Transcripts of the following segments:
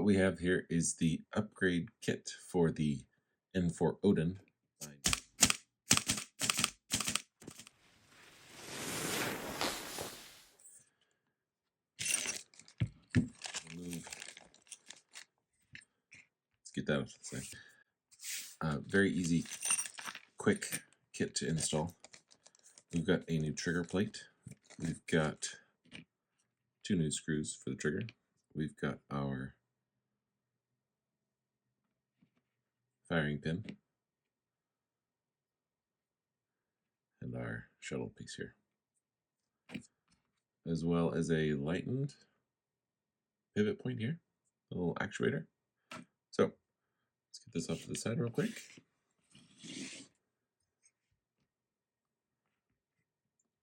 we have here is the upgrade kit for the N4 Odin. Let's get that off to the side. Very easy, quick kit to install. We've got a new trigger plate. We've got 2 new screws for the trigger. We've got our firing pin and our shuttle piece here, as well as a lightened pivot point here, a little actuator. So let's get this off to the side real quick.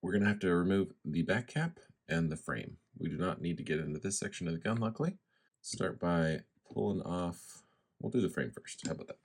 We're going to have to remove the back cap and the frame. We do not need to get into this section of the gun, luckily. Start by pulling off, we'll do the frame first. How about that?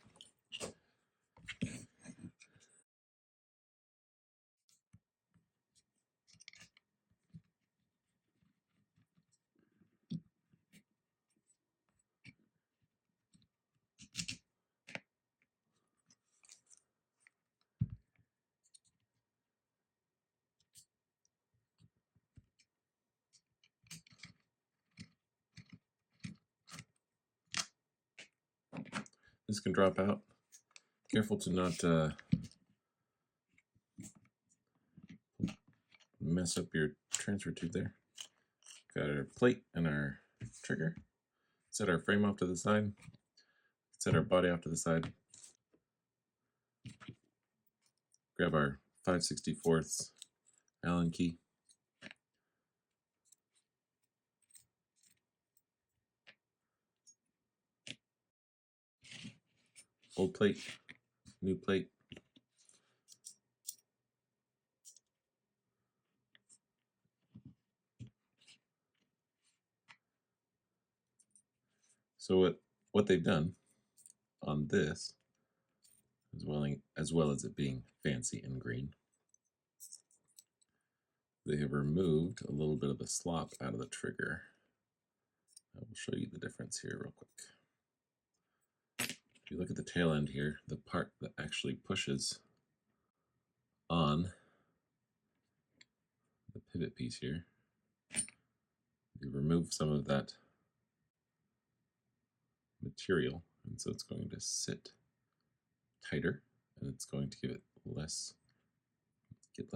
This can drop out. Careful to not mess up your transfer tube there. Got our plate and our trigger. Set our frame off to the side. Set our body off to the side. Grab our 5/64 Allen key. Old plate, new plate. So what they've done on this, as well as it being fancy and green, they have removed a little bit of the slop out of the trigger. I will show you the difference here real quick. If you look at the tail end here, the part that actually pushes on the pivot piece here, you remove some of that material, and so it's going to sit tighter, and it's going to get less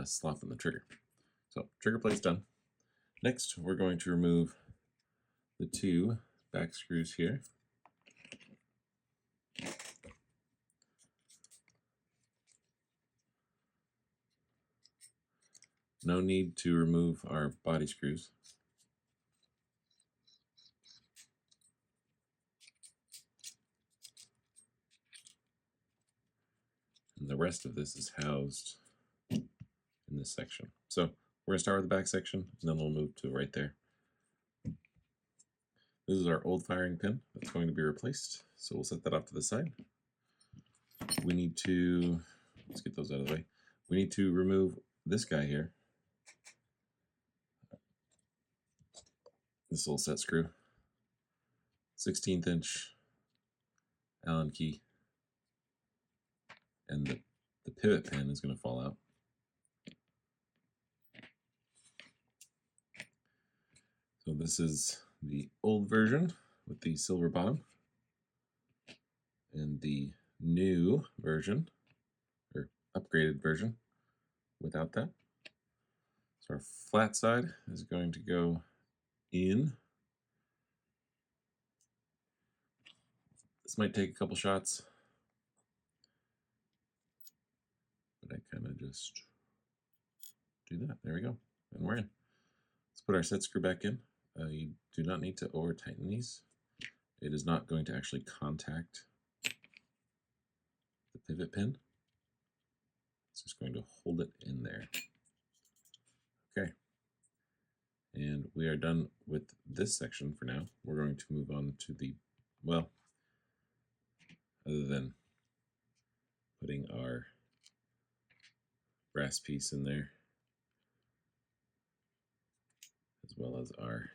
slop in the trigger. So trigger plate's done. Next, we're going to remove the 2 back screws here. No need to remove our body screws. And the rest of this is housed in this section. So we're going to start with the back section, and then we'll move to right there. This is our old firing pin that's going to be replaced. So we'll set that off to the side. We need to, let's get those out of the way. We need to remove this guy here. This little set screw. 16th inch Allen key. And the pivot pin is going to fall out. So this is the old version with the silver bottom, and the new version, or upgraded version, without that. So our flat side is going to go in. This might take a couple shots, but I kind of just do that. There we go, and we're in. Let's put our set screw back in. You do not need to over tighten these. It is not going to actually contact the pivot pin. It's just going to hold it in there. Okay. And we are done with this section for now. We're going to move on to the, well, other than putting our brass piece in there, as well as our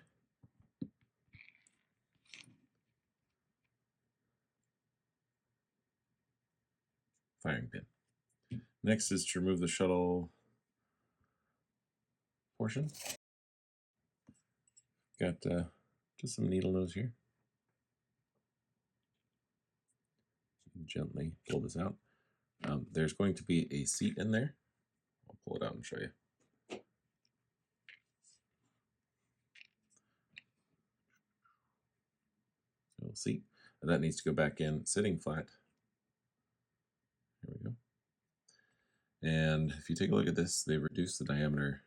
firing pin. Next is to remove the shuttle portion. Got just some needle nose here. Gently pull this out. There's going to be a seat in there. I'll pull it out and show you. Little seat. And that needs to go back in sitting flat. There we go. And if you take a look at this, they reduce the diameter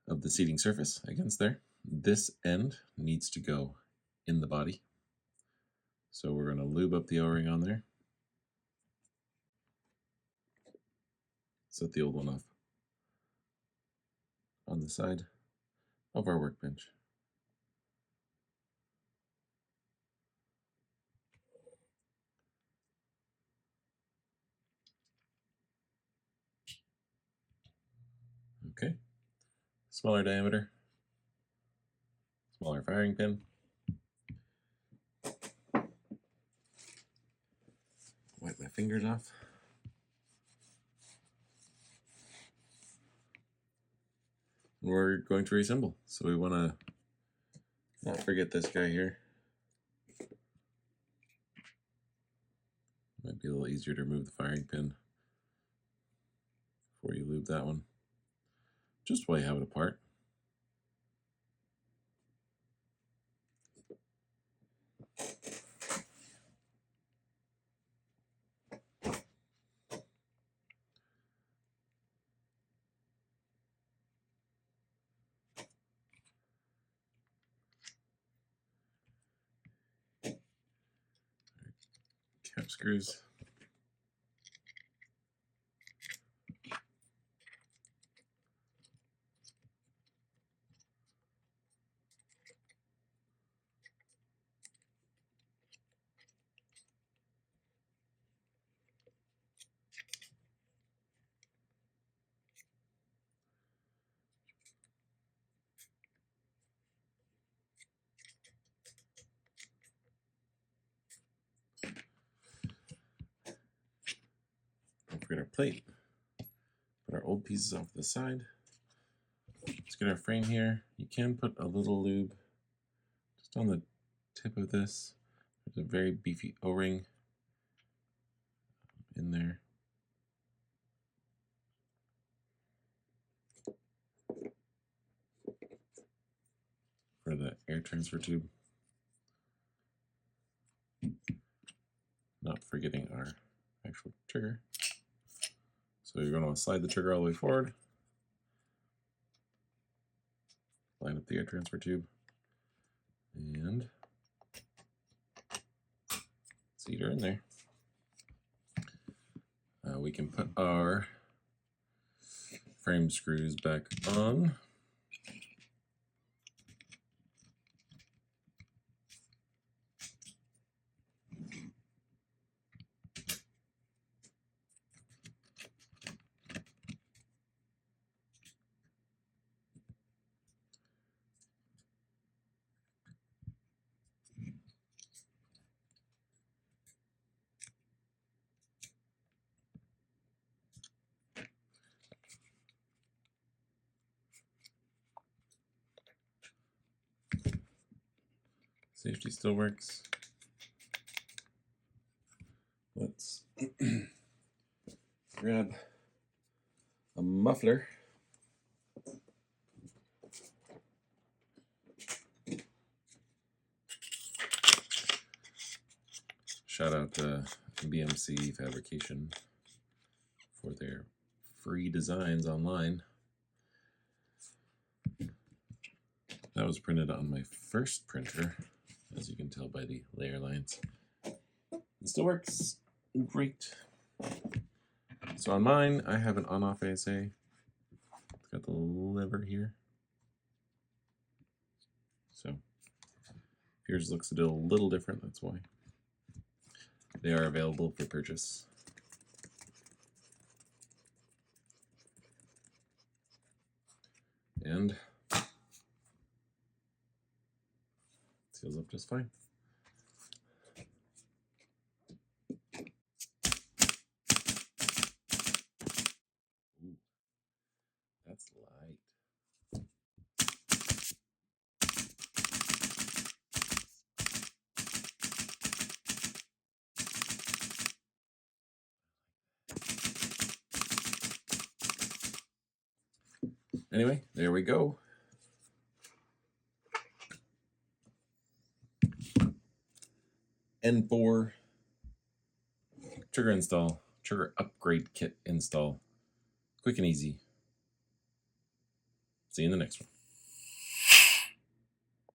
of the seating surface against there. This end needs to go in the body. So we're going to lube up the O-ring on there. Set the old one off on the side of our workbench. Okay, smaller diameter, smaller firing pin. Wipe my fingers off. We're going to reassemble, so we want to not forget this guy here. Might be a little easier to remove the firing pin before you lube that one, just while you have it apart. Cap screws. Don't forget our plate. Put our old pieces off to the side. Let's get our frame here. You can put a little lube just on the tip of this. There's a very beefy O-ring in there. For the air transfer tube. Not forgetting our actual trigger. So you're going to slide the trigger all the way forward. Line up the air transfer tube. And seat her in there. We can put our frame screws back on. Safety still works. Let's grab a muffler. Shout out to BMC Fabrication for their free designs online. That was printed on my first printer, as you can tell by the layer lines. It still works great. So on mine, I have an on-off ASA. It's got the lever here. So yours looks a little different, that's why. They are available for purchase. And seals up just fine. Anyway, there we go. N4 trigger install, trigger upgrade kit install. Quick and easy. See you in the next one.